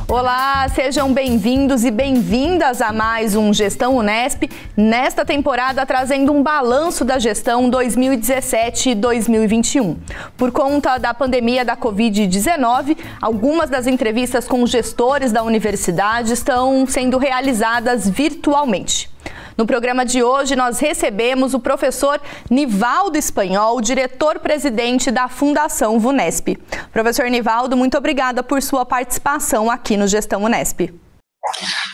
Olá, sejam bem-vindos e bem-vindas a mais um Gestão Unesp, nesta temporada trazendo um balanço da gestão 2017-2021. Por conta da pandemia da Covid-19, algumas das entrevistas com os gestores da universidade estão sendo realizadas virtualmente. No programa de hoje, nós recebemos o professor Nivaldo Espanhol, diretor-presidente da Fundação Vunesp. Professor Nivaldo, muito obrigada por sua participação aqui no Gestão Unesp.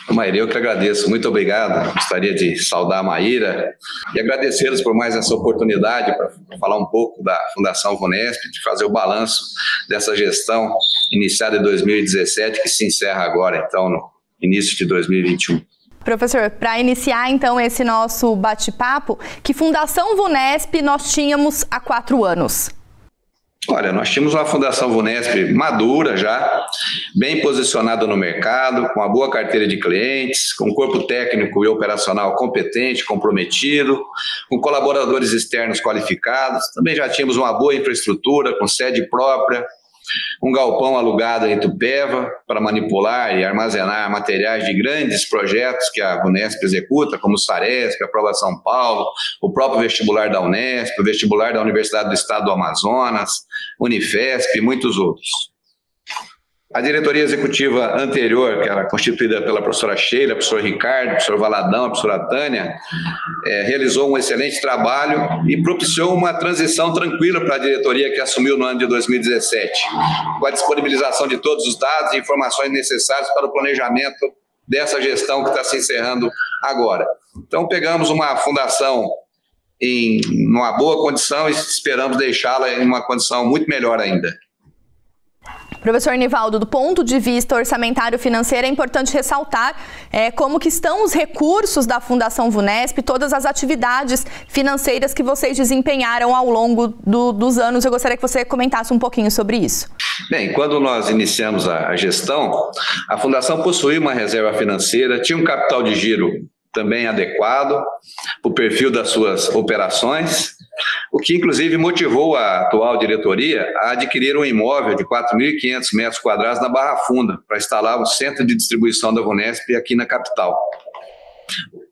Maíra, eu que agradeço. Muito obrigado. Gostaria de saudar a Maíra e agradecê-los por mais essa oportunidade para falar um pouco da Fundação Vunesp, de fazer o balanço dessa gestão iniciada em 2017, que se encerra agora, então, no início de 2021. Professor, para iniciar então esse nosso bate-papo, que Fundação Vunesp nós tínhamos há 4 anos? Olha, nós tínhamos uma Fundação Vunesp madura já, bem posicionada no mercado, com uma boa carteira de clientes, com um corpo técnico e operacional competente, comprometido, com colaboradores externos qualificados. Também já tínhamos uma boa infraestrutura, com sede própria, um galpão alugado em Itupeva para manipular e armazenar materiais de grandes projetos que a Vunesp executa, como o Saresp, a Prova São Paulo, o próprio vestibular da Unesp, o vestibular da Universidade do Estado do Amazonas, Unifesp e muitos outros. A diretoria executiva anterior, que era constituída pela professora Sheila, professor Ricardo, professor Valadão, a professora Tânia, realizou um excelente trabalho e propiciou uma transição tranquila para a diretoria que assumiu no ano de 2017, com a disponibilização de todos os dados e informações necessárias para o planejamento dessa gestão que está se encerrando agora. Então, pegamos uma fundação em uma boa condição e esperamos deixá-la em uma condição muito melhor ainda. Professor Nivaldo, do ponto de vista orçamentário financeiro, é importante ressaltar como que estão os recursos da Fundação Vunesp, todas as atividades financeiras que vocês desempenharam ao longo dos anos. Eu gostaria que você comentasse um pouquinho sobre isso. Bem, quando nós iniciamos a gestão, a Fundação possuía uma reserva financeira, tinha um capital de giro também adequado para o perfil das suas operações, o que inclusive motivou a atual diretoria a adquirir um imóvel de 4.500 metros quadrados na Barra Funda, para instalar o centro de distribuição da Vunesp aqui na capital.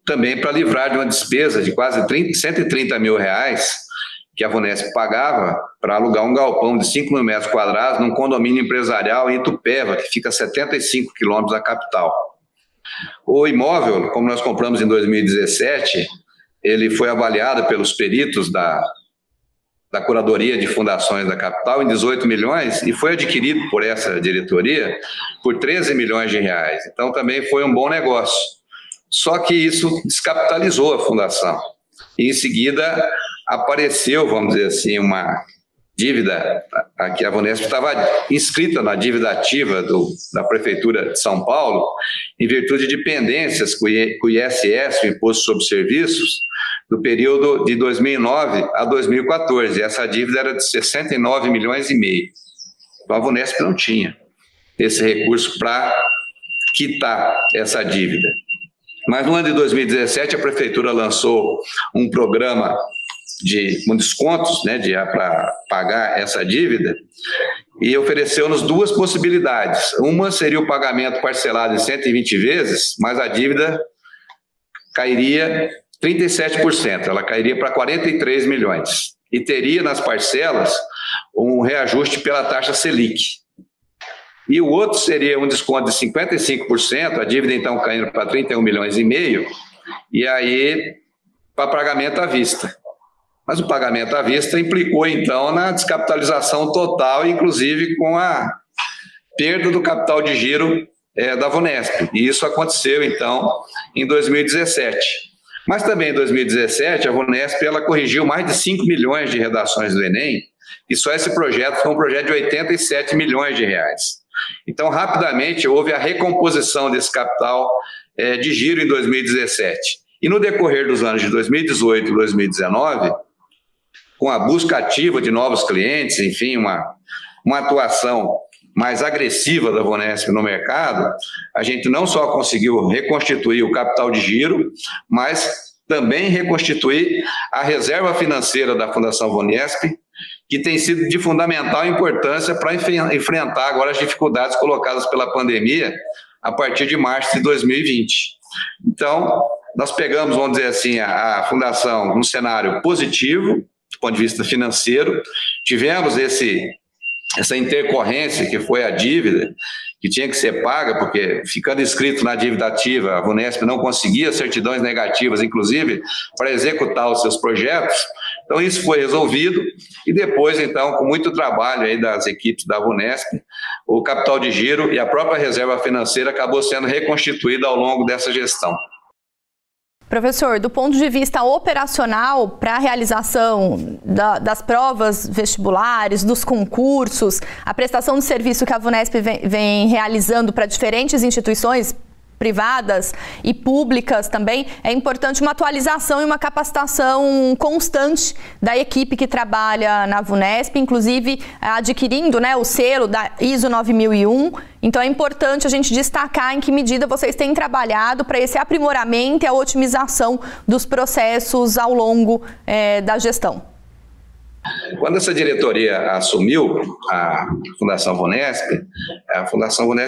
Também para livrar de uma despesa de quase 130 mil reais que a Vunesp pagava para alugar um galpão de 5 mil metros quadrados num condomínio empresarial em Itupeva, que fica a 75 quilômetros da capital. O imóvel, como nós compramos em 2017, ele foi avaliado pelos peritos da Curadoria de Fundações da capital em 18 milhões e foi adquirido por essa diretoria por 13 milhões de reais. Então também foi um bom negócio. Só que isso descapitalizou a fundação. E em seguida apareceu, vamos dizer assim, uma dívida, aqui a Vunesp estava inscrita na dívida ativa da Prefeitura de São Paulo, em virtude de pendências com o ISS, o Imposto sobre Serviços, do período de 2009 a 2014. Essa dívida era de 69 milhões e meio. Então a Vunesp não tinha esse recurso para quitar essa dívida. Mas no ano de 2017 a Prefeitura lançou um programa com descontos, né, para pagar essa dívida, e ofereceu-nos 2 possibilidades. Uma seria o pagamento parcelado em 120 vezes, mas a dívida cairia 37%, ela cairia para 43 milhões. E teria nas parcelas um reajuste pela taxa Selic. E o outro seria um desconto de 55%, a dívida então caindo para 31 milhões e meio, e aí para pagamento à vista. Mas o pagamento à vista implicou, então, na descapitalização total, inclusive com a perda do capital de giro da Vunesp. E isso aconteceu, então, em 2017. Mas também em 2017, a Vunesp ela corrigiu mais de 5 milhões de redações do Enem, e só esse projeto foi um projeto de 87 milhões de reais. Então, rapidamente, houve a recomposição desse capital de giro em 2017. E no decorrer dos anos de 2018 e 2019, com a busca ativa de novos clientes, enfim, uma atuação mais agressiva da Vunesp no mercado, a gente não só conseguiu reconstituir o capital de giro, mas também reconstituir a reserva financeira da Fundação Vunesp, que tem sido de fundamental importância para enfrentar agora as dificuldades colocadas pela pandemia a partir de março de 2020. Então, nós pegamos, vamos dizer assim, a Fundação num cenário positivo, do ponto de vista financeiro, tivemos essa intercorrência que foi a dívida, que tinha que ser paga, porque ficando inscrito na dívida ativa, a Vunesp não conseguia certidões negativas, inclusive, para executar os seus projetos. Então, isso foi resolvido e depois, então, com muito trabalho aí das equipes da Vunesp, o capital de giro e a própria reserva financeira acabou sendo reconstituída ao longo dessa gestão. Professor, do ponto de vista operacional, para a realização das provas vestibulares, dos concursos, a prestação de serviço que a Vunesp vem realizando para diferentes instituições privadas e públicas também, é importante uma atualização e uma capacitação constante da equipe que trabalha na Vunesp, inclusive adquirindo, né, o selo da ISO 9001. Então é importante a gente destacar em que medida vocês têm trabalhado para esse aprimoramento e a otimização dos processos ao longo da gestão. Quando essa diretoria assumiu a Fundação Vunesp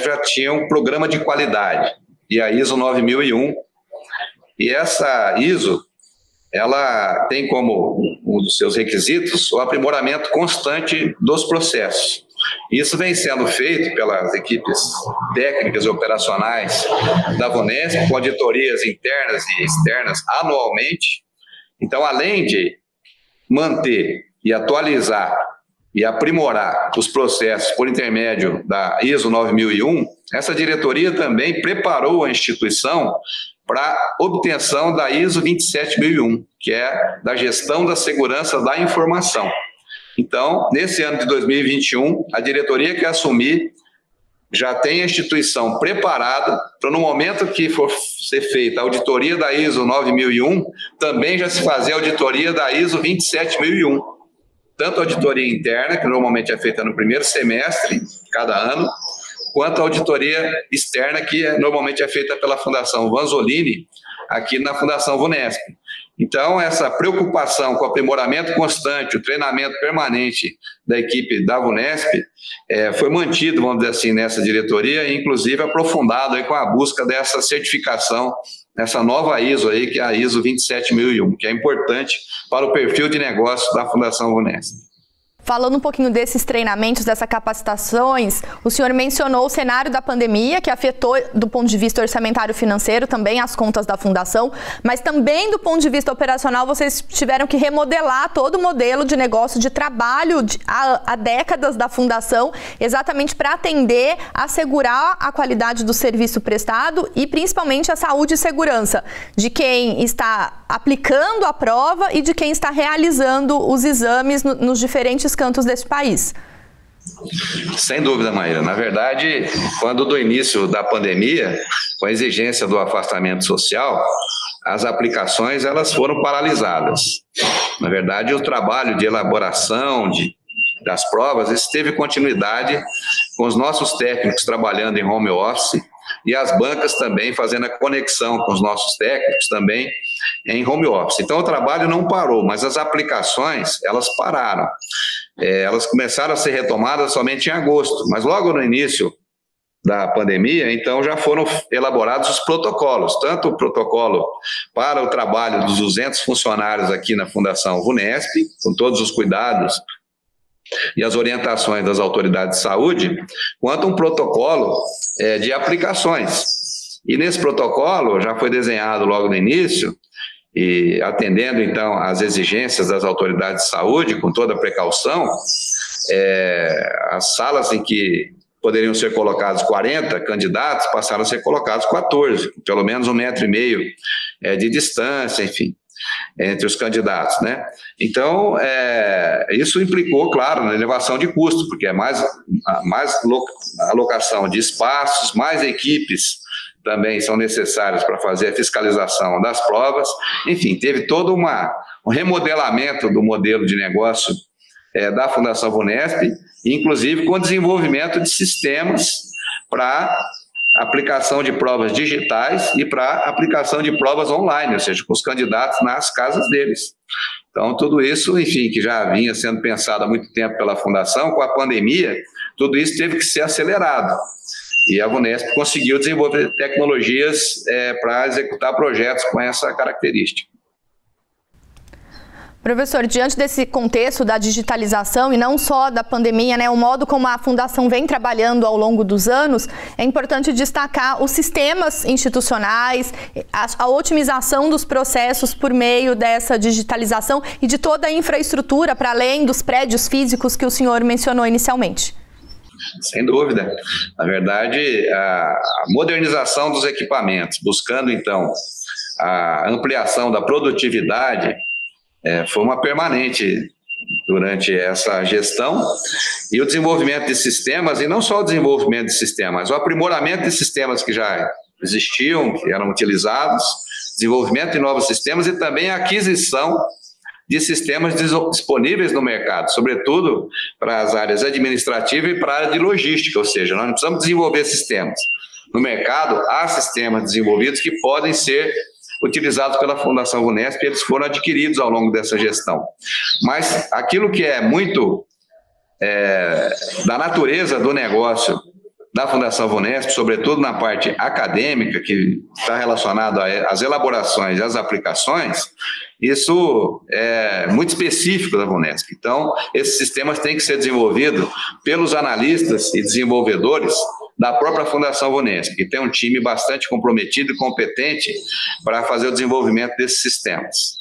já tinha um programa de qualidade, e a ISO 9001, e essa ISO, ela tem como um dos seus requisitos o aprimoramento constante dos processos. Isso vem sendo feito pelas equipes técnicas e operacionais da Vunesp, com auditorias internas e externas anualmente. Então, além de manter e atualizar e aprimorar os processos por intermédio da ISO 9001, essa diretoria também preparou a instituição para obtenção da ISO 27001, que é da gestão da segurança da informação. Então, nesse ano de 2021, a diretoria que assumir já tem a instituição preparada para, no momento que for ser feita a auditoria da ISO 9001, também já se fazer a auditoria da ISO 27001. Tanto a auditoria interna, que normalmente é feita no primeiro semestre de cada ano, quanto a auditoria externa, que normalmente é feita pela Fundação Vanzolini, aqui na Fundação Vunesp. Então, essa preocupação com o aprimoramento constante, o treinamento permanente da equipe da Vunesp, foi mantido, vamos dizer assim, nessa diretoria, e inclusive aprofundado aí com a busca dessa certificação, nessa nova ISO aí, que é a ISO 27001, que é importante para o perfil de negócio da Fundação Vunesp. Falando um pouquinho desses treinamentos, dessas capacitações, o senhor mencionou o cenário da pandemia, que afetou, do ponto de vista orçamentário financeiro, também as contas da Fundação, mas também do ponto de vista operacional, vocês tiveram que remodelar todo o modelo de negócio, de trabalho há décadas da Fundação, exatamente para atender, assegurar a qualidade do serviço prestado e principalmente a saúde e segurança de quem está aplicando a prova e de quem está realizando os exames nos diferentes cantos desse país. Sem dúvida, Maíra. Na verdade, quando do início da pandemia, com a exigência do afastamento social, as aplicações elas foram paralisadas. Na verdade, o trabalho de elaboração das provas, isso teve continuidade com os nossos técnicos trabalhando em home office e as bancas também fazendo a conexão com os nossos técnicos também em home office. Então, o trabalho não parou, mas as aplicações, elas pararam. Elas começaram a ser retomadas somente em agosto, mas logo no início da pandemia, então já foram elaborados os protocolos, tanto o protocolo para o trabalho dos 200 funcionários aqui na Fundação Vunesp, com todos os cuidados e as orientações das autoridades de saúde, quanto um protocolo de aplicações. E nesse protocolo já foi desenhado logo no início, e atendendo então às exigências das autoridades de saúde, com toda a precaução, as salas em que poderiam ser colocados 40 candidatos passaram a ser colocados 14, pelo menos 1,5 metro de distância, enfim, entre os candidatos, né? Então, isso implicou, claro, na elevação de custo, porque é mais alocação de espaços, mais equipes também são necessárias para fazer a fiscalização das provas. Enfim, teve todo um remodelamento do modelo de negócio da Fundação Vunesp, inclusive com o desenvolvimento de sistemas para aplicação de provas digitais e para aplicação de provas online, ou seja, com os candidatos nas casas deles. Então, tudo isso, enfim, que já vinha sendo pensado há muito tempo pela Fundação, com a pandemia, tudo isso teve que ser acelerado. E a VUNESP conseguiu desenvolver tecnologias para executar projetos com essa característica. Professor, diante desse contexto da digitalização e não só da pandemia, né, o modo como a Fundação vem trabalhando ao longo dos anos, é importante destacar os sistemas institucionais, a otimização dos processos por meio dessa digitalização e de toda a infraestrutura, para além dos prédios físicos que o senhor mencionou inicialmente. Sem dúvida. Na verdade, a modernização dos equipamentos, buscando, então, a ampliação da produtividade, foi uma permanente durante essa gestão, e o desenvolvimento de sistemas, e não só o desenvolvimento de sistemas, o aprimoramento de sistemas que já existiam, que eram utilizados, desenvolvimento de novos sistemas e também a aquisição de sistemas disponíveis no mercado, sobretudo para as áreas administrativas e para a área de logística, ou seja, nós não precisamos desenvolver sistemas. No mercado, há sistemas desenvolvidos que podem ser utilizados pela Fundação VUNESP, eles foram adquiridos ao longo dessa gestão. Mas aquilo que é muito da natureza do negócio da Fundação VUNESP, sobretudo na parte acadêmica, que está relacionado às elaborações e às aplicações, isso é muito específico da VUNESP. Então, esses sistemas têm que ser desenvolvidos pelos analistas e desenvolvedores da própria Fundação VUNESP, que tem um time bastante comprometido e competente para fazer o desenvolvimento desses sistemas.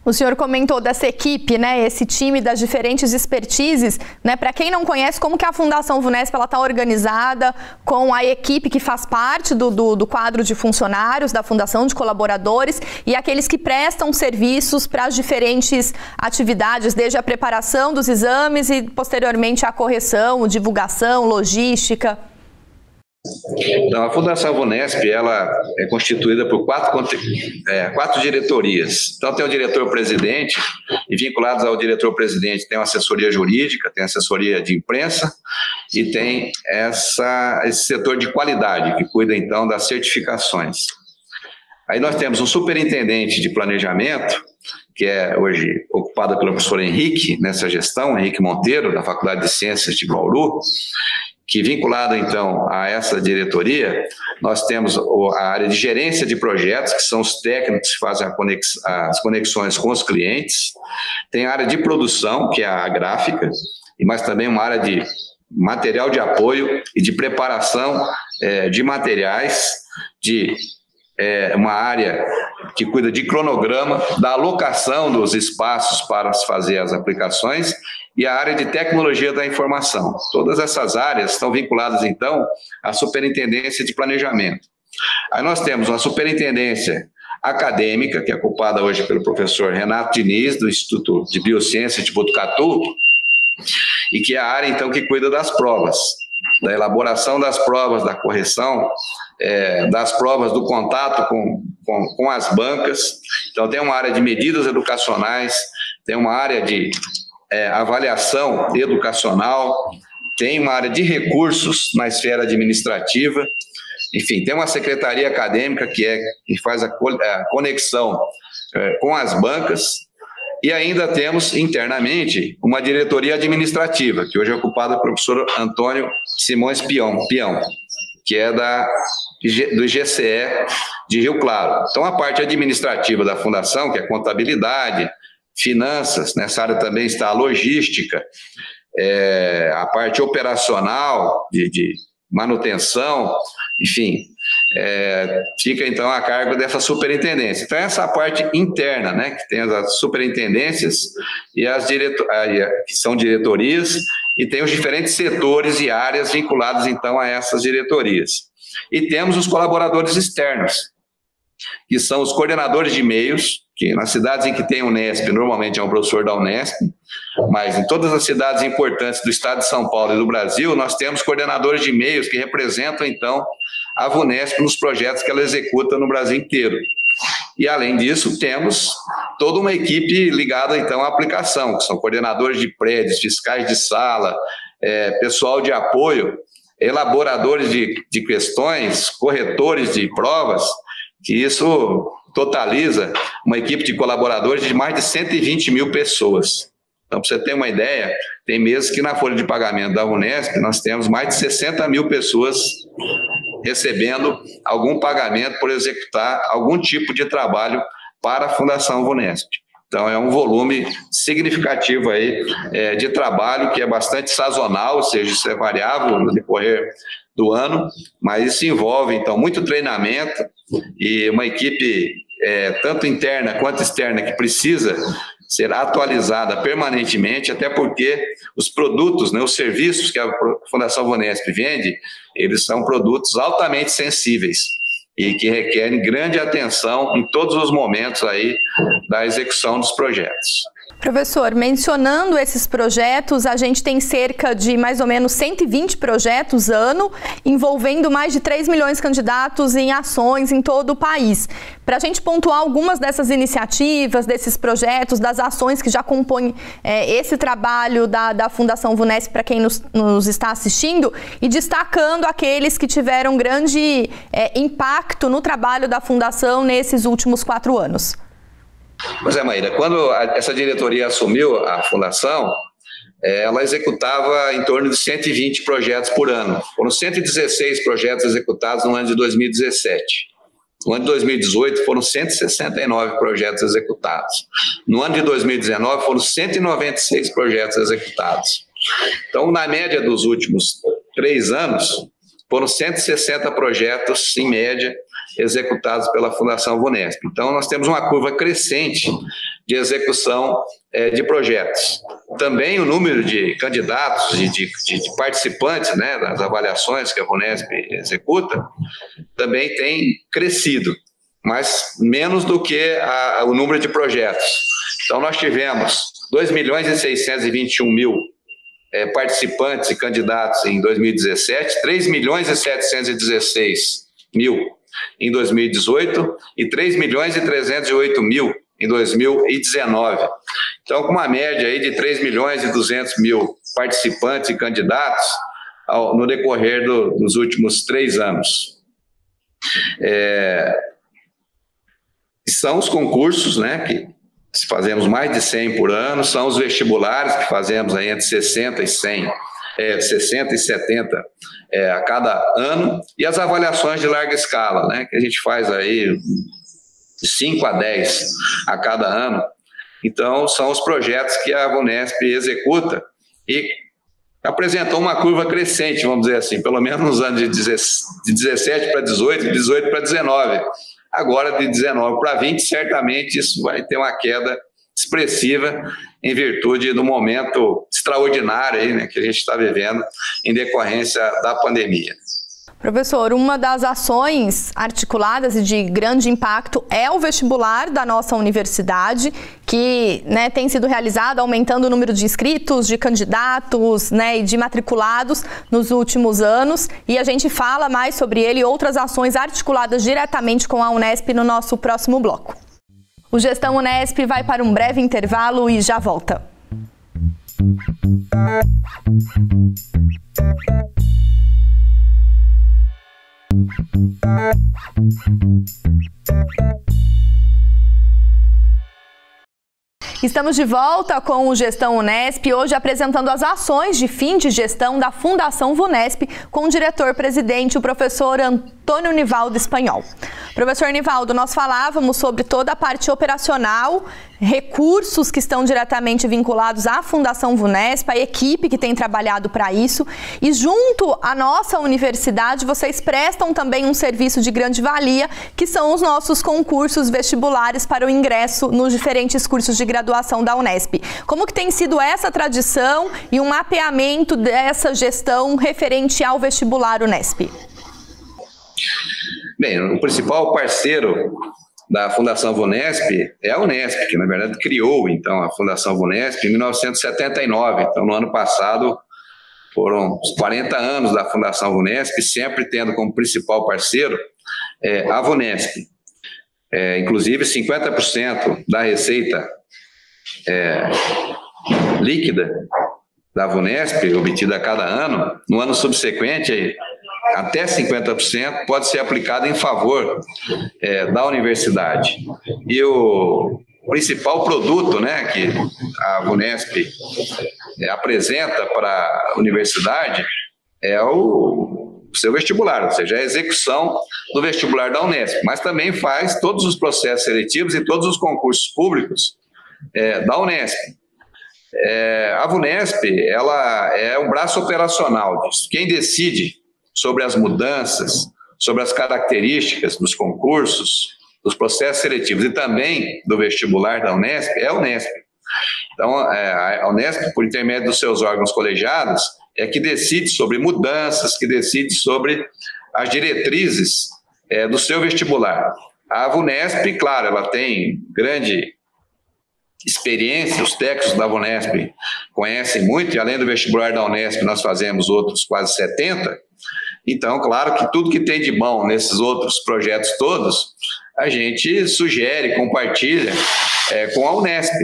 O senhor comentou dessa equipe, né, esse time das diferentes expertises, né? Para quem não conhece, como que a Fundação VUNESP está organizada com a equipe que faz parte do quadro de funcionários da Fundação, de colaboradores, e aqueles que prestam serviços para as diferentes atividades, desde a preparação dos exames e posteriormente a correção, divulgação, logística? Então, a Fundação VUNESP, ela é constituída por quatro diretorias. Então, tem o diretor-presidente, e vinculados ao diretor-presidente tem uma assessoria jurídica, tem assessoria de imprensa e tem esse setor de qualidade, que cuida, então, das certificações. Aí nós temos um superintendente de planejamento, que é hoje ocupado pelo professor Henrique, nessa gestão, Henrique Monteiro, da Faculdade de Ciências de Bauru, que vinculado, então, a essa diretoria, nós temos a área de gerência de projetos, que são os técnicos que fazem as conexões com os clientes, tem a área de produção, que é a gráfica, mas também uma área de material de apoio e de preparação de materiais, uma área que cuida de cronograma, da alocação dos espaços para se fazer as aplicações, e a área de tecnologia da informação. Todas essas áreas estão vinculadas, então, à superintendência de planejamento. Aí nós temos uma superintendência acadêmica, que é ocupada hoje pelo professor Renato Diniz, do Instituto de Biociência de Botucatu, e que é a área, então, que cuida das provas, da elaboração das provas, da correção das provas, do contato com as bancas. Então, tem uma área de medidas educacionais, tem uma área de avaliação educacional, tem uma área de recursos na esfera administrativa, enfim, tem uma secretaria acadêmica que faz a conexão com as bancas, e ainda temos internamente uma diretoria administrativa, que hoje é ocupada pelo professor Antônio Simões Pião, que é do GCE de Rio Claro. Então, a parte administrativa da Fundação, que é contabilidade, finanças, nessa área também está a logística, a parte operacional de manutenção, enfim, fica então a cargo dessa superintendência. Então, essa parte interna, né, que tem as superintendências e que são diretorias, e tem os diferentes setores e áreas vinculados então a essas diretorias. E temos os colaboradores externos, que são os coordenadores de e-mails, que nas cidades em que tem Unesp, normalmente é um professor da Unesp, mas em todas as cidades importantes do estado de São Paulo e do Brasil, nós temos coordenadores de e-mails que representam, então, a VUNESP nos projetos que ela executa no Brasil inteiro. E, além disso, temos toda uma equipe ligada, então, à aplicação, que são coordenadores de prédios, fiscais de sala, pessoal de apoio elaboradores de questões, corretores de provas, que isso totaliza uma equipe de colaboradores de mais de 120 mil pessoas. Então, para você ter uma ideia, tem meses que na folha de pagamento da Vunesp nós temos mais de 60 mil pessoas recebendo algum pagamento por executar algum tipo de trabalho para a Fundação Vunesp. Então, é um volume significativo aí, de trabalho que é bastante sazonal, ou seja, isso é variável no decorrer do ano, mas isso envolve, então, muito treinamento e uma equipe tanto interna quanto externa que precisa ser atualizada permanentemente, até porque os produtos, né, os serviços que a Fundação Vunesp vende, eles são produtos altamente sensíveis e que requerem grande atenção em todos os momentos aí da execução dos projetos. Professor, mencionando esses projetos, a gente tem cerca de mais ou menos 120 projetos ano, envolvendo mais de 3 milhões de candidatos em ações em todo o país. Para a gente pontuar algumas dessas iniciativas, desses projetos, das ações que já compõem esse trabalho da Fundação Vunesp para quem nos está assistindo, e destacando aqueles que tiveram grande impacto no trabalho da Fundação nesses últimos 4 anos. Pois é, Maíra, quando essa diretoria assumiu a Fundação, ela executava em torno de 120 projetos por ano. Foram 116 projetos executados no ano de 2017. No ano de 2018, foram 169 projetos executados. No ano de 2019, foram 196 projetos executados. Então, na média dos últimos 3 anos, foram 160 projetos, em média, executados pela Fundação Vunesp. Então, nós temos uma curva crescente de execução de projetos. Também o número de candidatos, de participantes, né, das avaliações que a Vunesp executa, também tem crescido, mas menos do que o número de projetos. Então, nós tivemos 2.621.000 participantes e candidatos em 2017, 3.716.000 em 2018 e 3.308.000 em 2019. Então, com uma média aí de 3.200.000 participantes e candidatos no decorrer dos últimos 3 anos. São os concursos, né, que fazemos mais de 100 por ano, são os vestibulares que fazemos aí entre 60 e 100, 60 e 70 a cada ano, e as avaliações de larga escala, né, que a gente faz aí de 5 a 10 a cada ano. Então, são os projetos que a Vunesp executa e apresentou uma curva crescente, vamos dizer assim, pelo menos nos anos de 17 para 18 e 18 para 19. Agora, de 19 para 20, certamente isso vai ter uma queda expressiva em virtude do momento extraordinário aí, né, que a gente está vivendo em decorrência da pandemia. Professor, uma das ações articuladas e de grande impacto é o vestibular da nossa universidade, que, né, tem sido realizado aumentando o número de inscritos, de candidatos, né, e de matriculados nos últimos anos. E a gente fala mais sobre ele e outras ações articuladas diretamente com a Unesp no nosso próximo bloco. O Gestão Unesp vai para um breve intervalo e já volta. Estamos de volta com o Gestão Unesp, hoje apresentando as ações de fim de gestão da Fundação Vunesp com o diretor-presidente, o professor Antônio Nivaldo Espanhol. Professor Nivaldo, nós falávamos sobre toda a parte operacional, recursos que estão diretamente vinculados à Fundação Vunesp, a equipe que tem trabalhado para isso, e junto à nossa universidade, vocês prestam também um serviço de grande valia, que são os nossos concursos vestibulares para o ingresso nos diferentes cursos de graduação da Unesp. Como que tem sido essa tradição e um mapeamento dessa gestão referente ao vestibular Unesp? Bem, o principal parceiro da Fundação Vunesp é a Unesp, que na verdade criou então a Fundação Vunesp em 1979. Então, no ano passado foram os 40 anos da Fundação Vunesp, sempre tendo como principal parceiro a Vunesp. Inclusive 50% da receita líquida da VUNESP, obtida a cada ano, no ano subsequente, até 50% pode ser aplicado em favor da universidade. E o principal produto, né, que a VUNESP apresenta para a universidade é o seu vestibular, ou seja, a execução do vestibular da Unesp, mas também faz todos os processos seletivos e todos os concursos públicos da Unesp. A VUNESP, ela é um braço operacional disso. Quem decide sobre as mudanças, sobre as características dos concursos, dos processos seletivos e também do vestibular da Unesp é a Unesp. Então, a Unesp, por intermédio dos seus órgãos colegiados, é que decide sobre mudanças, que decide sobre as diretrizes do seu vestibular. A VUNESP, claro, ela tem grande experiência, os técnicos da VUNESP conhecem muito, e além do vestibular da Unesp, nós fazemos outros quase 70. Então, claro que tudo que tem de bom nesses outros projetos todos, a gente sugere, compartilha com a Unesp.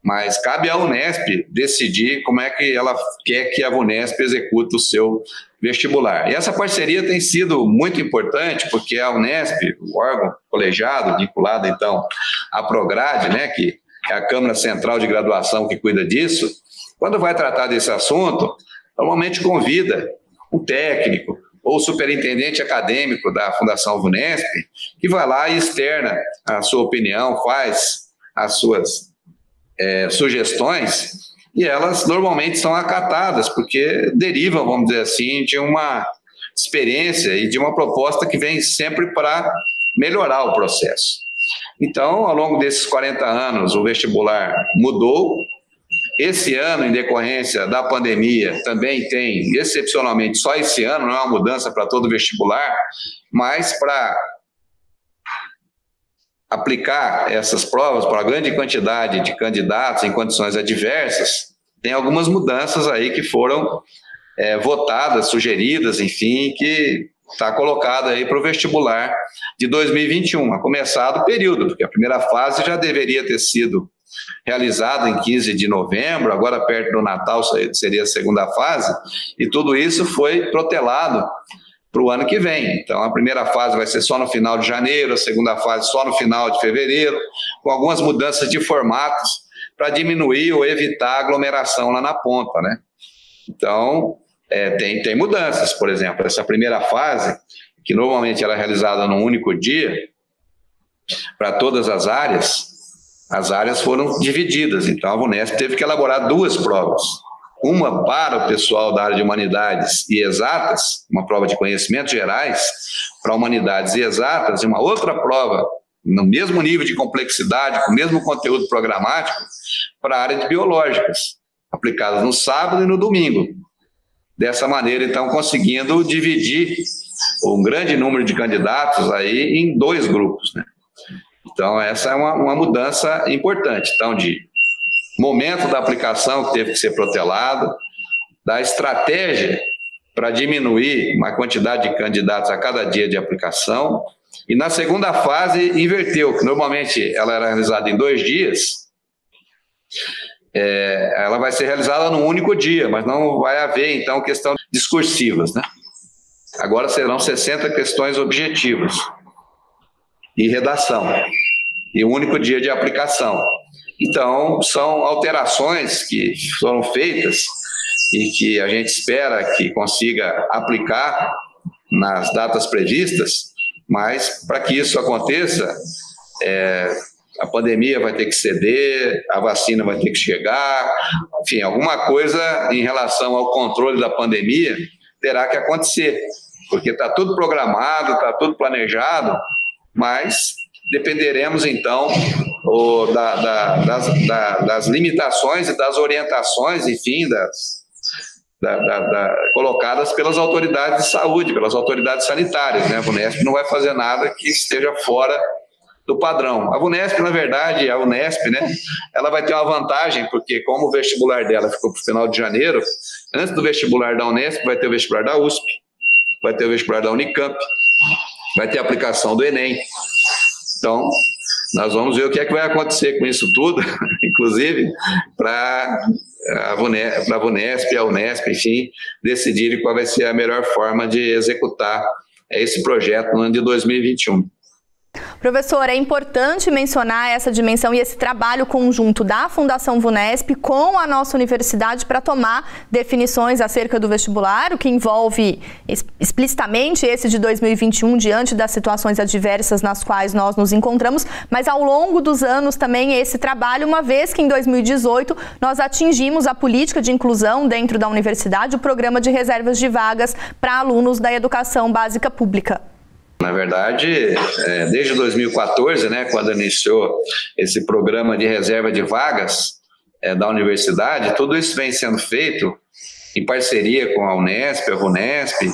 Mas cabe à Unesp decidir como é que ela quer que a VUNESP execute o seu vestibular. E essa parceria tem sido muito importante, porque a Unesp, o órgão colegiado, vinculado então à Prograde, né, que é a Câmara Central de Graduação que cuida disso, quando vai tratar desse assunto, normalmente convida um técnico ou superintendente acadêmico da Fundação VUNESP, que vai lá e externa a sua opinião, faz as suas sugestões, e elas normalmente são acatadas, porque derivam, vamos dizer assim, de uma experiência e de uma proposta que vem sempre para melhorar o processo. Então, ao longo desses 40 anos, o vestibular mudou. Esse ano, em decorrência da pandemia, também tem, excepcionalmente, só esse ano, não é uma mudança para todo o vestibular, mas para aplicar essas provas para uma grande quantidade de candidatos em condições adversas, tem algumas mudanças aí que foram votadas, sugeridas, enfim, que está colocado aí para o vestibular de 2021, a começar do período, porque a primeira fase já deveria ter sido realizada em 15 de novembro, agora perto do Natal seria a segunda fase, e tudo isso foi protelado para o ano que vem. Então, a primeira fase vai ser só no final de janeiro, a segunda fase só no final de fevereiro, com algumas mudanças de formatos para diminuir ou evitar aglomeração lá na ponta, né? Então, tem mudanças, por exemplo, essa primeira fase, que normalmente era realizada num único dia, para todas as áreas foram divididas. Então, a VUNESP teve que elaborar duas provas. Uma para o pessoal da área de humanidades e exatas, uma prova de conhecimentos gerais para humanidades e exatas, e uma outra prova no mesmo nível de complexidade, com o mesmo conteúdo programático, para a área de biológicas, aplicadas no sábado e no domingo. Dessa maneira, então, conseguindo dividir um grande número de candidatos aí em dois grupos, né? Então, essa é uma mudança importante. Então, de momento da aplicação que teve que ser protelado, da estratégia para diminuir uma quantidade de candidatos a cada dia de aplicação, e na segunda fase inverteu, que normalmente ela era realizada em 2 dias, ela vai ser realizada num único dia, mas não vai haver, então, questões discursivas, né? Agora serão 60 questões objetivas e redação, e um único dia de aplicação. Então, são alterações que foram feitas e que a gente espera que consiga aplicar nas datas previstas, mas para que isso aconteça, a pandemia vai ter que ceder, a vacina vai ter que chegar, enfim, alguma coisa em relação ao controle da pandemia terá que acontecer, porque está tudo programado, está tudo planejado, mas dependeremos, então, das limitações e das orientações, enfim, colocadas pelas autoridades de saúde, pelas autoridades sanitárias, né? A VUNESP não vai fazer nada que esteja fora do padrão. A VUNESP, na verdade, a Unesp, né, ela vai ter uma vantagem, porque como o vestibular dela ficou para o final de janeiro, antes do vestibular da Unesp, vai ter o vestibular da USP, vai ter o vestibular da Unicamp, vai ter a aplicação do Enem. Então, nós vamos ver o que é que vai acontecer com isso tudo, inclusive, para a VUNESP e a Unesp, enfim, decidirem qual vai ser a melhor forma de executar esse projeto no ano de 2021. Professor, é importante mencionar essa dimensão e esse trabalho conjunto da Fundação VUNESP com a nossa universidade para tomar definições acerca do vestibular, o que envolve explicitamente esse de 2021, diante das situações adversas nas quais nós nos encontramos, mas ao longo dos anos também esse trabalho, uma vez que em 2018 nós atingimos a política de inclusão dentro da universidade, o programa de reservas de vagas para alunos da educação básica pública. Na verdade, desde 2014, né, quando iniciou esse programa de reserva de vagas da universidade, tudo isso vem sendo feito em parceria com a Unesp, a VUNESP,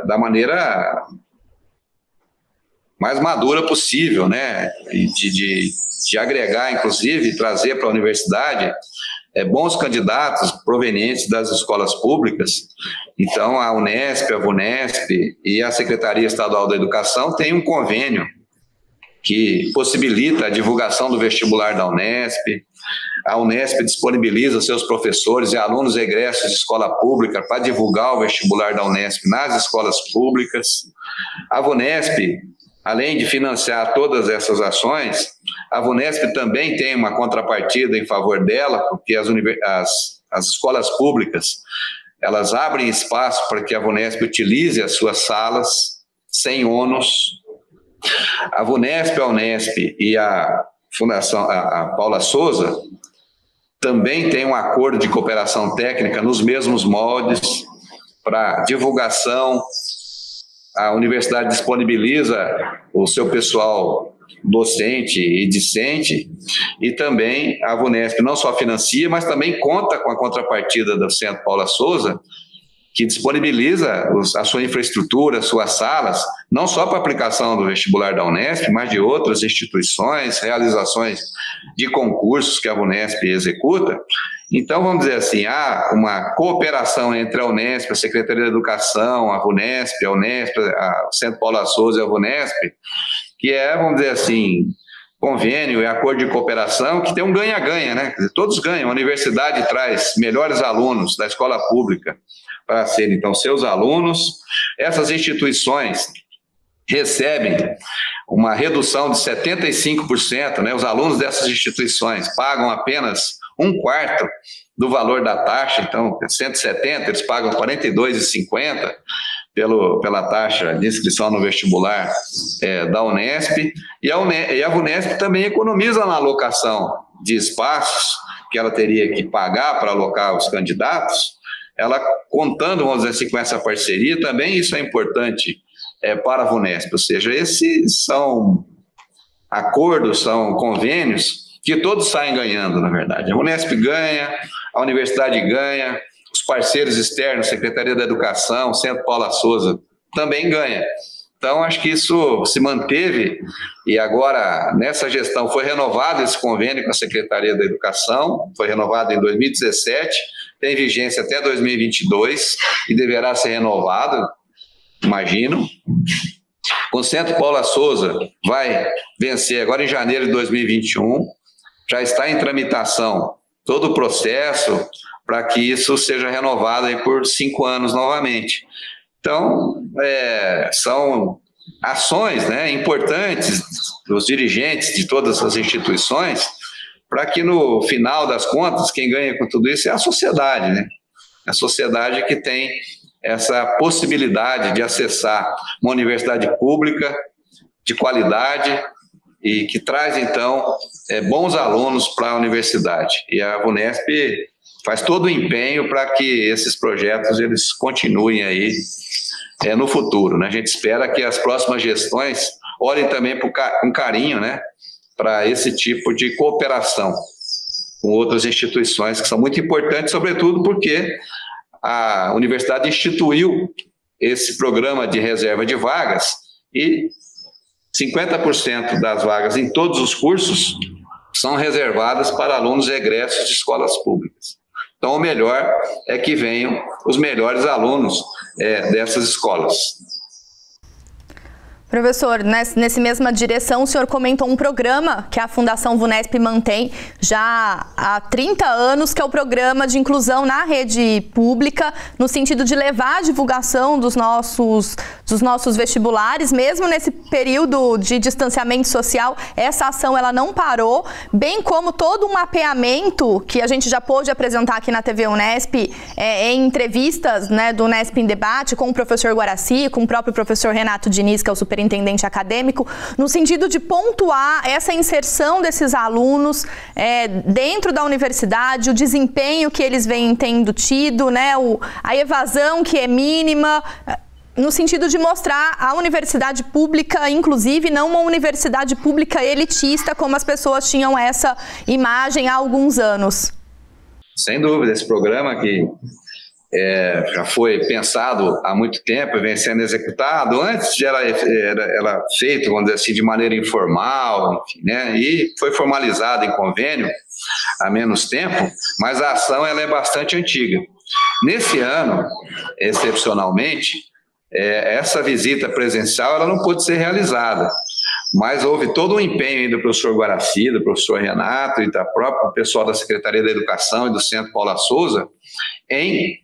da maneira mais madura possível, né, de agregar, inclusive, trazer para a universidade bons candidatos provenientes das escolas públicas. Então, a Unesp, a VUNESP e a Secretaria Estadual da Educação têm um convênio que possibilita a divulgação do vestibular da Unesp. A Unesp disponibiliza seus professores e alunos egressos de escola pública para divulgar o vestibular da Unesp nas escolas públicas. A VUNESP, além de financiar todas essas ações, a VUNESP também tem uma contrapartida em favor dela, porque as escolas públicas, elas abrem espaço para que a VUNESP utilize as suas salas sem ônus. A VUNESP, a Unesp e a Fundação a Paula Souza também têm um acordo de cooperação técnica nos mesmos moldes para divulgação. A universidade disponibiliza o seu pessoal docente e discente, e também a VUNESP não só financia, mas também conta com a contrapartida do Centro Paula Souza, que disponibiliza a sua infraestrutura, as suas salas, não só para a aplicação do vestibular da Unesp, mas de outras instituições, realizações de concursos que a VUNESP executa. Então, vamos dizer assim, há uma cooperação entre a Unesp, a Secretaria da Educação, a VUNESP, a Unesp, o Centro Paula Souza e a VUNESP, que vamos dizer assim, convênio e acordo de cooperação que tem um ganha-ganha, né? Quer dizer, todos ganham. A universidade traz melhores alunos da escola pública para serem, então, seus alunos. Essas instituições recebem uma redução de 75%, né? Os alunos dessas instituições pagam apenas 1/4 do valor da taxa, então, 170, eles pagam R$ 42,50 pela taxa de inscrição no vestibular da Unesp, e a VUNESP também economiza na alocação de espaços que ela teria que pagar para alocar os candidatos. Ela, contando, vamos dizer assim, com essa parceria, também isso é importante para a VUNESP, ou seja, esses são acordos, são convênios que todos saem ganhando, na verdade. A Unesp ganha, a universidade ganha, os parceiros externos, Secretaria da Educação, Centro Paula Souza, também ganha. Então, acho que isso se manteve, e agora, nessa gestão, foi renovado esse convênio com a Secretaria da Educação, foi renovado em 2017, tem vigência até 2022, e deverá ser renovado, imagino. Com o Centro Paula Souza, vai vencer agora em janeiro de 2021, já está em tramitação todo o processo para que isso seja renovado aí por 5 anos novamente. Então, são ações, né, importantes dos dirigentes de todas as instituições, para que no final das contas, quem ganha com tudo isso é a sociedade, né? A sociedade que tem essa possibilidade de acessar uma universidade pública de qualidade e que traz, então, bons alunos para a universidade. E a VUNESP faz todo o empenho para que esses projetos eles continuem aí no futuro, né? A gente espera que as próximas gestões olhem também com carinho, né, para esse tipo de cooperação com outras instituições que são muito importantes, sobretudo porque a universidade instituiu esse programa de reserva de vagas e 50% das vagas em todos os cursos são reservadas para alunos egressos de escolas públicas. Então, o melhor é que venham os melhores alunos dessas escolas. Professor, nessa mesma direção, o senhor comentou um programa que a Fundação VUNESP mantém já há 30 anos, que é o programa de inclusão na rede pública, no sentido de levar a divulgação dos nossos vestibulares, mesmo nesse período de distanciamento social. Essa ação ela não parou, bem como todo um mapeamento que a gente já pôde apresentar aqui na TV Unesp, em entrevistas, né, do Unesp em Debate, com o professor Guaraci, com o próprio professor Renato Diniz, que é o superintendente acadêmico, no sentido de pontuar essa inserção desses alunos dentro da universidade, o desempenho que eles vêm tendo tido, né, a evasão que é mínima, no sentido de mostrar a universidade pública, inclusive, não uma universidade pública elitista, como as pessoas tinham essa imagem há alguns anos. Sem dúvida, esse programa que já foi pensado há muito tempo e vem sendo executado. Antes era feito, vamos dizer assim, de maneira informal, enfim, né? E foi formalizado em convênio há menos tempo, mas a ação ela é bastante antiga. Nesse ano, excepcionalmente, essa visita presencial ela não pôde ser realizada, mas houve todo um empenho do professor Guaraci, do professor Renato e da própria pessoal da Secretaria da Educação e do Centro Paula Souza em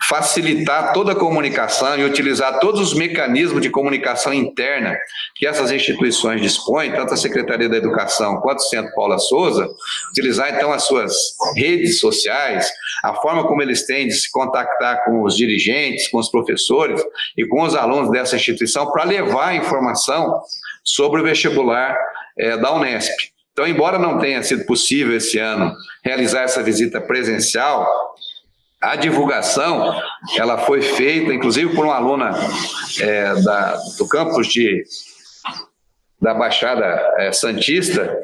facilitar toda a comunicação e utilizar todos os mecanismos de comunicação interna que essas instituições dispõem, tanto a Secretaria da Educação quanto o Centro Paula Souza, utilizar então as suas redes sociais, a forma como eles têm de se contactar com os dirigentes, com os professores e com os alunos dessa instituição para levar a informação sobre o vestibular da Unesp. Então, embora não tenha sido possível esse ano realizar essa visita presencial, a divulgação ela foi feita, inclusive, por uma aluna do campus da Baixada Santista,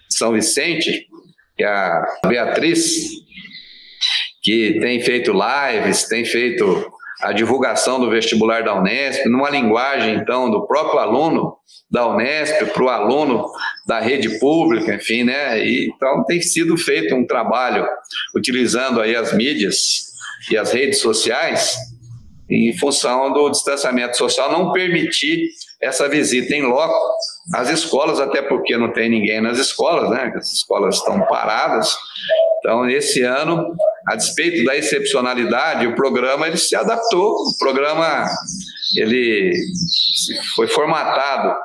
São Vicente, que é a Beatriz, que tem feito lives, tem feito a divulgação do vestibular da Unesp, numa linguagem, então, do próprio aluno da Unesp para o aluno da rede pública, enfim, né? E, então, tem sido feito um trabalho utilizando aí as mídias e as redes sociais em função do distanciamento social, não permitir essa visita em loco às escolas, até porque não tem ninguém nas escolas, né? As escolas estão paradas. Então, esse ano, a despeito da excepcionalidade, o programa ele se adaptou, o programa ele foi formatado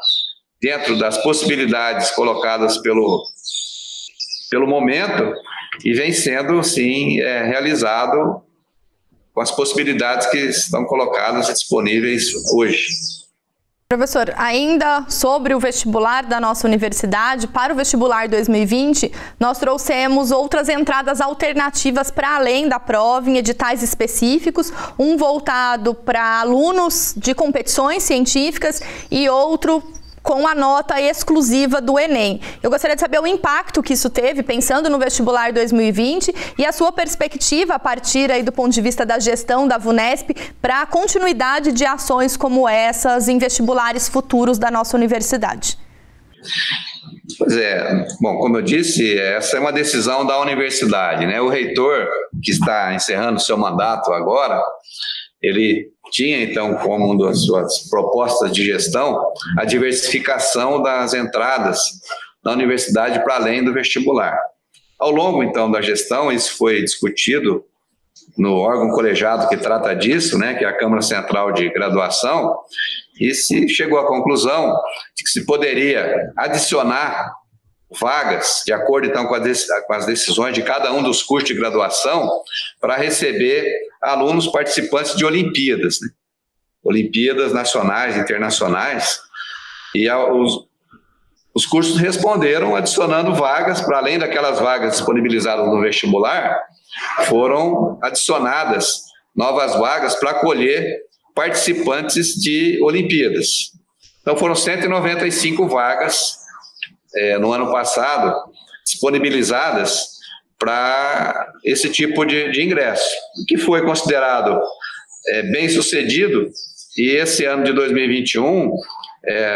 dentro das possibilidades colocadas pelo momento e vem sendo, sim, realizado com as possibilidades que estão colocadas e disponíveis hoje. Professor, ainda sobre o vestibular da nossa universidade, para o vestibular 2020, nós trouxemos outras entradas alternativas para além da prova, em editais específicos, um voltado para alunos de competições científicas e outro com a nota exclusiva do Enem. Eu gostaria de saber o impacto que isso teve, pensando no vestibular 2020, e a sua perspectiva a partir aí do ponto de vista da gestão da VUNESP para a continuidade de ações como essas em vestibulares futuros da nossa universidade. Pois é, bom, como eu disse, essa é uma decisão da universidade, né? O reitor, que está encerrando seu mandato agora, ele tinha, então, como uma das suas propostas de gestão, a diversificação das entradas na universidade para além do vestibular. Ao longo, então, da gestão, isso foi discutido no órgão colegiado que trata disso, né, que é a Câmara Central de Graduação, e se chegou à conclusão de que se poderia adicionar vagas, de acordo, então, com as decisões de cada um dos cursos de graduação, para receber alunos participantes de Olimpíadas, né? Olimpíadas nacionais, internacionais, e os cursos responderam adicionando vagas, para além daquelas vagas disponibilizadas no vestibular, foram adicionadas novas vagas para acolher participantes de Olimpíadas. Então, foram 195 vagas no ano passado, disponibilizadas para esse tipo de ingresso, que foi considerado bem sucedido, e esse ano de 2021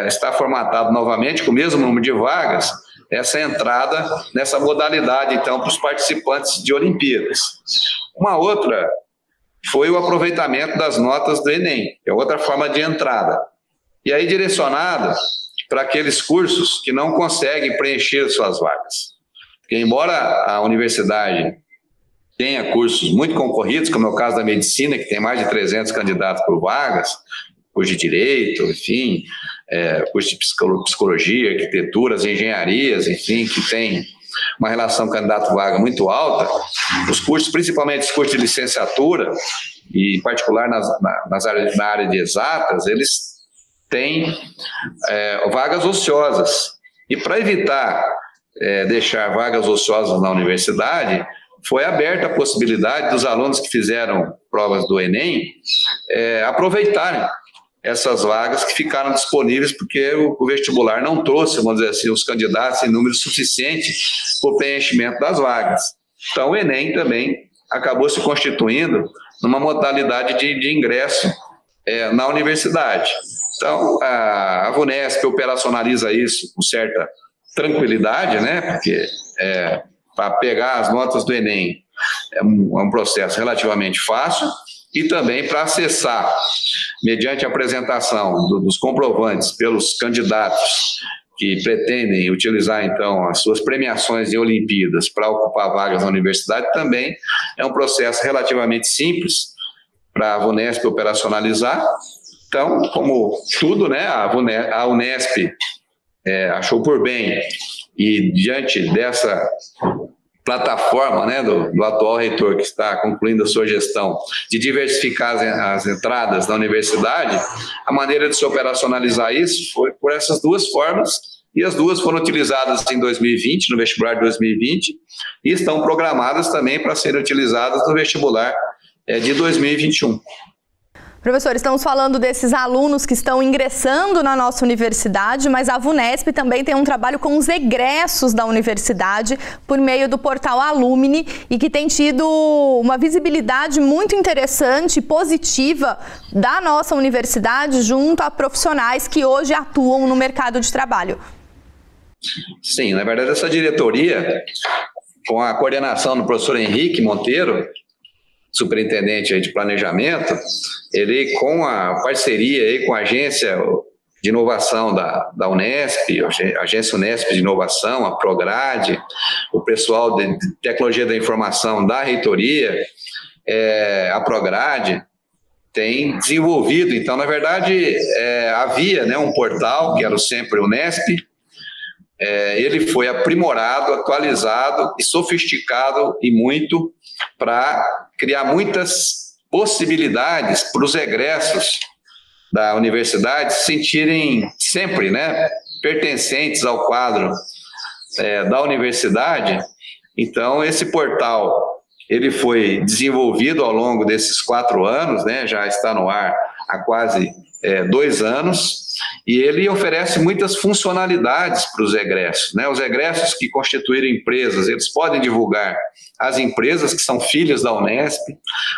está formatado novamente com o mesmo número de vagas, essa entrada nessa modalidade, então, para os participantes de Olimpíadas. Uma outra foi o aproveitamento das notas do Enem, que é outra forma de entrada. e aí direcionada para aqueles cursos que não conseguem preencher suas vagas. Porque, embora a universidade tenha cursos muito concorridos, como é o caso da medicina, que tem mais de 300 candidatos por vagas, curso de direito, enfim, curso de psicologia, arquiteturas, engenharias, enfim, que tem uma relação candidato-vaga muito alta, os cursos, principalmente os cursos de licenciatura, e em particular na área de exatas, eles têm vagas ociosas. E para evitar deixar vagas ociosas na universidade, foi aberta a possibilidade dos alunos que fizeram provas do Enem aproveitarem essas vagas que ficaram disponíveis porque o vestibular não trouxe, vamos dizer assim, os candidatos em número suficiente para o preenchimento das vagas. Então, o Enem também acabou se constituindo numa modalidade de ingresso na universidade. Então, a VUNESP operacionaliza isso com certa tranquilidade, né? Porque para pegar as notas do Enem é um processo relativamente fácil, e também para acessar, mediante a apresentação dos comprovantes pelos candidatos que pretendem utilizar, então, as suas premiações de Olimpíadas para ocupar vagas na universidade, também é um processo relativamente simples para a VUNESP operacionalizar. Então, como tudo, né, a Unesp achou por bem, e diante dessa plataforma, né, do atual reitor que está concluindo a sua gestão, de diversificar as entradas da universidade, a maneira de se operacionalizar isso foi por essas duas formas, e as duas foram utilizadas em 2020, no vestibular de 2020, e estão programadas também para serem utilizadas no vestibular de 2021. Professor, estamos falando desses alunos que estão ingressando na nossa universidade, mas a VUNESP também tem um trabalho com os egressos da universidade por meio do portal Alumni e que tem tido uma visibilidade muito interessante e positiva da nossa universidade junto a profissionais que hoje atuam no mercado de trabalho. Sim, na verdade essa diretoria, com a coordenação do professor Henrique Monteiro, superintendente aí de planejamento, ele com a parceria aí com a agência de inovação da Unesp, a agência Unesp de inovação, a Prograde, o pessoal de tecnologia da informação da reitoria, a Prograde, tem desenvolvido. Então, na verdade, havia, né, um portal que era o Sempre Unesp. Ele foi aprimorado, atualizado e sofisticado e muito para criar muitas possibilidades para os egressos da universidade se sentirem sempre, né, pertencentes ao quadro da universidade. Então, esse portal ele foi desenvolvido ao longo desses 4 anos, né, já está no ar há quase 2 anos, e ele oferece muitas funcionalidades para os egressos, né? Os egressos que constituíram empresas, eles podem divulgar as empresas que são filhas da Unesp,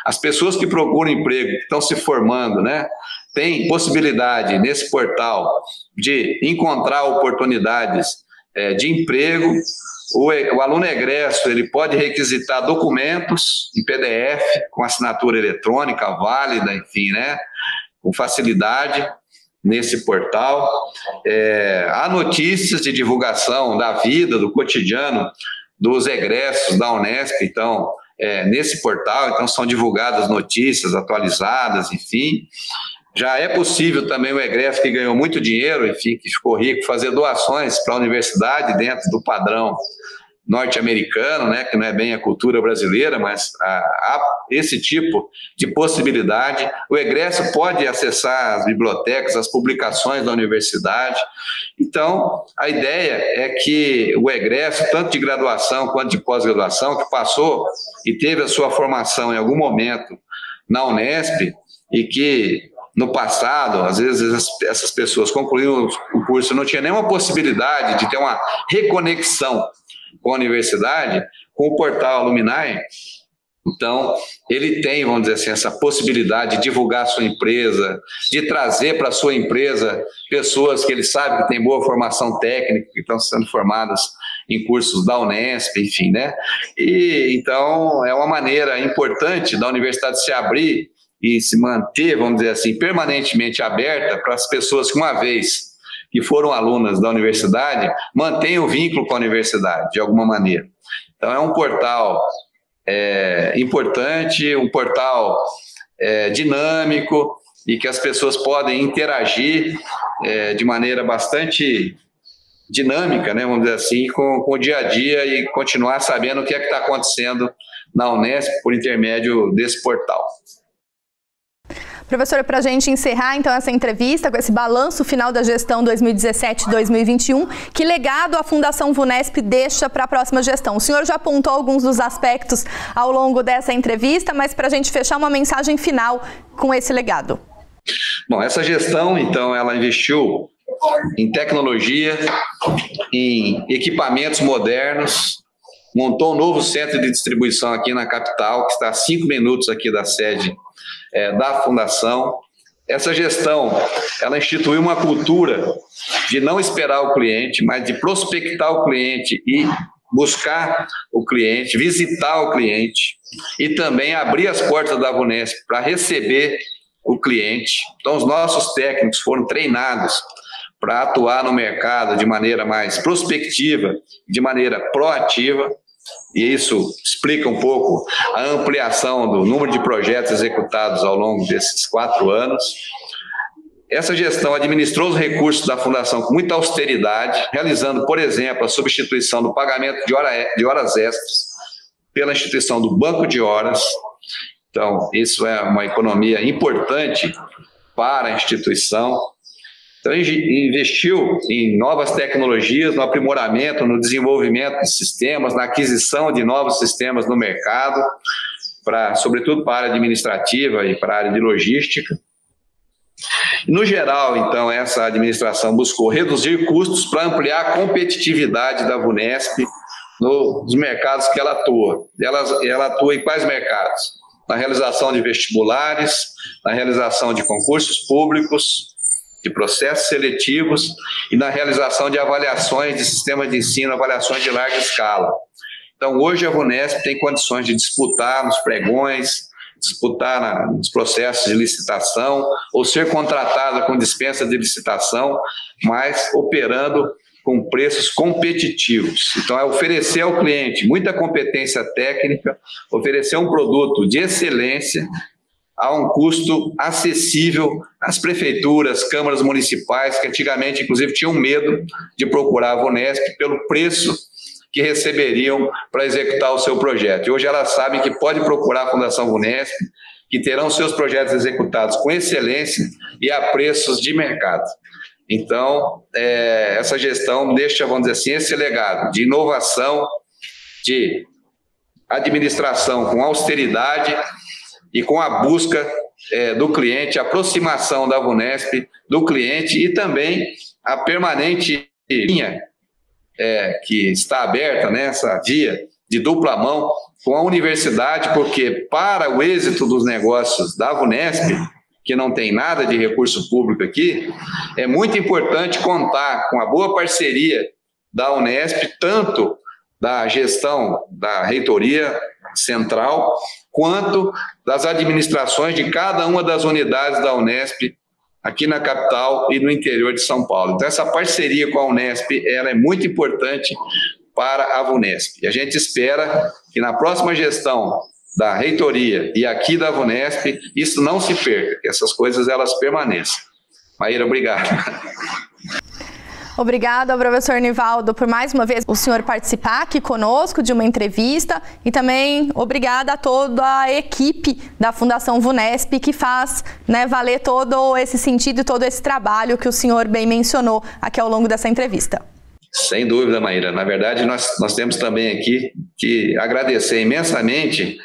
as pessoas que procuram emprego, que estão se formando, né? Tem possibilidade nesse portal de encontrar oportunidades de emprego. O aluno egresso ele pode requisitar documentos em PDF com assinatura eletrônica válida, enfim, né? Com facilidade nesse portal. Há notícias de divulgação da vida, do cotidiano dos egressos da Unesp, então, nesse portal, então são divulgadas notícias atualizadas, enfim. Já é possível também o egresso que ganhou muito dinheiro, enfim, que ficou rico, fazer doações para a universidade dentro do padrão norte-americano, né, que não é bem a cultura brasileira, mas há esse tipo de possibilidade. O egresso pode acessar as bibliotecas, as publicações da universidade. Então, a ideia é que o egresso, tanto de graduação quanto de pós-graduação, que passou e teve a sua formação em algum momento na Unesp e que no passado, às vezes essas pessoas concluíram o curso e não tinha nenhuma possibilidade de ter uma reconexão com a universidade, com o portal Alumni. Então, ele tem, vamos dizer assim, essa possibilidade de divulgar a sua empresa, de trazer para a sua empresa pessoas que ele sabe que têm boa formação técnica, que estão sendo formadas em cursos da Unesp, enfim, né? E, então, é uma maneira importante da universidade se abrir e se manter, vamos dizer assim, permanentemente aberta para as pessoas que, uma vez que foram alunas da universidade, mantenham o vínculo com a universidade, de alguma maneira. Então, é um portal importante, um portal dinâmico, e que as pessoas podem interagir de maneira bastante dinâmica, né, vamos dizer assim, com o dia a dia e continuar sabendo o que é que está acontecendo na Unesp por intermédio desse portal. Professor, para a gente encerrar então essa entrevista com esse balanço final da gestão 2017-2021, que legado a Fundação VUNESP deixa para a próxima gestão? O senhor já apontou alguns dos aspectos ao longo dessa entrevista, mas para a gente fechar uma mensagem final com esse legado. Bom, essa gestão, então, ela investiu em tecnologia, em equipamentos modernos, montou um novo centro de distribuição aqui na capital, que está a 5 minutos aqui da sede da Fundação. Essa gestão, ela instituiu uma cultura de não esperar o cliente, mas de prospectar o cliente e buscar o cliente, visitar o cliente e também abrir as portas da VUNESP para receber o cliente. Então, os nossos técnicos foram treinados para atuar no mercado de maneira mais prospectiva, de maneira proativa, e isso explica um pouco a ampliação do número de projetos executados ao longo desses 4 anos. Essa gestão administrou os recursos da Fundação com muita austeridade, realizando, por exemplo, a substituição do pagamento de horas extras pela instituição do banco de horas. Então, isso é uma economia importante para a instituição. Então, investiu em novas tecnologias, no aprimoramento, no desenvolvimento de sistemas, na aquisição de novos sistemas no mercado, sobretudo para a área administrativa e para a área de logística. No geral, então, essa administração buscou reduzir custos para ampliar a competitividade da VUNESP nos mercados que ela atua. Ela atua em quais mercados? Na realização de vestibulares, na realização de concursos públicos, de processos seletivos e na realização de avaliações de sistemas de ensino, avaliações de larga escala. Então, hoje a VUNESP tem condições de disputar nos pregões, disputar nos processos de licitação ou ser contratada com dispensa de licitação, mas operando com preços competitivos. Então, é oferecer ao cliente muita competência técnica, oferecer um produto de excelência a um custo acessível às prefeituras, câmaras municipais, que antigamente, inclusive, tinham medo de procurar a VUNESP pelo preço que receberiam para executar o seu projeto. E hoje elas sabem que pode procurar a Fundação VUNESP, que terão seus projetos executados com excelência e a preços de mercado. Então, essa gestão deixa, vamos dizer assim, esse legado de inovação, de administração com austeridade e com a busca do cliente, a aproximação da VUNESP do cliente e também a permanente linha que está aberta, né, essa via de dupla mão com a universidade, porque para o êxito dos negócios da VUNESP, que não tem nada de recurso público aqui, é muito importante contar com a boa parceria da Unesp, tanto da gestão da reitoria central, quanto das administrações de cada uma das unidades da Unesp aqui na capital e no interior de São Paulo. Então, essa parceria com a Unesp ela é muito importante para a VUNESP. E a gente espera que na próxima gestão da reitoria e aqui da VUNESP, isso não se perca, que essas coisas elas permaneçam. Maíra, obrigado. Obrigada, professor Nivaldo, por mais uma vez o senhor participar aqui conosco de uma entrevista e também obrigada a toda a equipe da Fundação VUNESP que faz, né, valer todo esse sentido e todo esse trabalho que o senhor bem mencionou aqui ao longo dessa entrevista. Sem dúvida, Maíra. Na verdade, nós temos também aqui que agradecer imensamente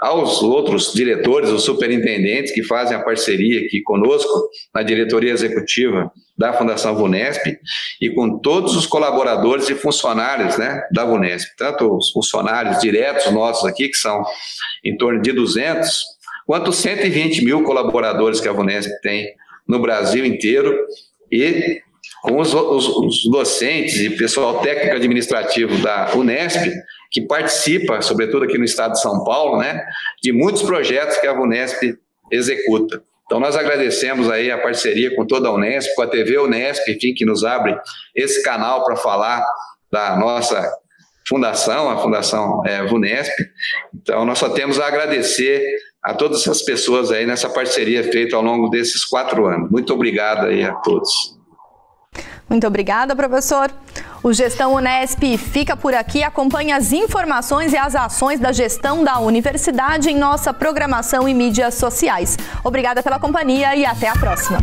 aos outros diretores, os superintendentes que fazem a parceria aqui conosco na diretoria executiva da Fundação VUNESP e com todos os colaboradores e funcionários, né, da VUNESP, tanto os funcionários diretos nossos aqui, que são em torno de 200, quanto os 120 mil colaboradores que a VUNESP tem no Brasil inteiro e com os docentes e pessoal técnico administrativo da Unesp, que participa, sobretudo aqui no estado de São Paulo, né, de muitos projetos que a VUNESP executa. Então, nós agradecemos aí a parceria com toda a Unesp, com a TV Unesp, enfim, que nos abre esse canal para falar da nossa fundação, a Fundação VUNESP. Então, nós só temos a agradecer a todas essas pessoas aí nessa parceria feita ao longo desses 4 anos. Muito obrigado aí a todos. Muito obrigada, professor. O Gestão Unesp fica por aqui. Acompanhe as informações e as ações da gestão da universidade em nossa programação e mídias sociais. Obrigada pela companhia e até a próxima.